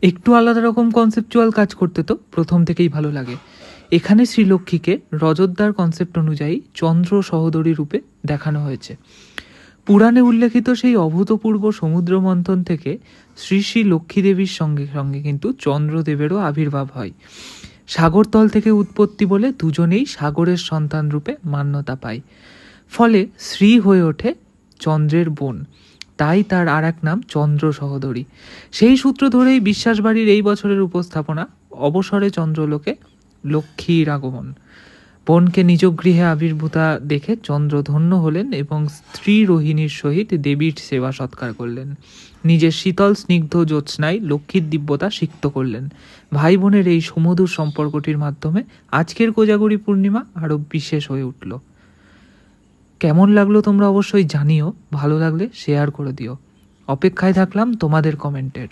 একটু আলাদা রকম কনসেপচুয়াল কাজ করতে তো প্রথম থেকেই ভালো লাগে। এখানে শ্রীলক্ষ্মীকে রজতদার কনসেপ্ট অনুযায়ী চন্দ্র সহোদরী রূপে দেখানো হয়েছে। পুরাণে উল্লেখিত সেই অভূতপূর্ব সমুদ্র মন্থন থেকে শ্রী শ্রী লক্ষ্মী দেবীর সঙ্গে সঙ্গে কিন্তু চন্দ্রদেবেরও আবির্ভাব হয়। সাগরতল থেকে উৎপত্তি বলে দুজনেই সাগরের সন্তান রূপে মান্যতা পায়। ফলে শ্রী হয়ে ওঠে চন্দ্রের বোন, তাই তার আর এক নাম চন্দ্র সহোদরী। সেই সূত্র ধরেই বিশ্বাসবাড়ির এই বছরের উপস্থাপনা অবসরে চন্দ্রলোকে লক্ষ্মীর আগমন। বোনকে নিজ গৃহে আবির্ভূতা দেখে চন্দ্র ধন্য হলেন এবং স্ত্রী রোহিণীর সহিত দেবীর সেবা সৎকার করলেন। নিজের শীতল স্নিগ্ধ জ্যোৎস্নায় লক্ষ্মীর দিব্যতা সিক্ত করলেন। ভাই বোনের এই সুমধুর সম্পর্কটির মাধ্যমে আজকের কোজাগরী পূর্ণিমা আরও বিশেষ হয়ে উঠল। কেমন লাগলো তোমরা অবশ্যই জানিও, ভালো লাগলে শেয়ার করে দিও। অপেক্ষায় থাকলাম তোমাদের কমেন্টের।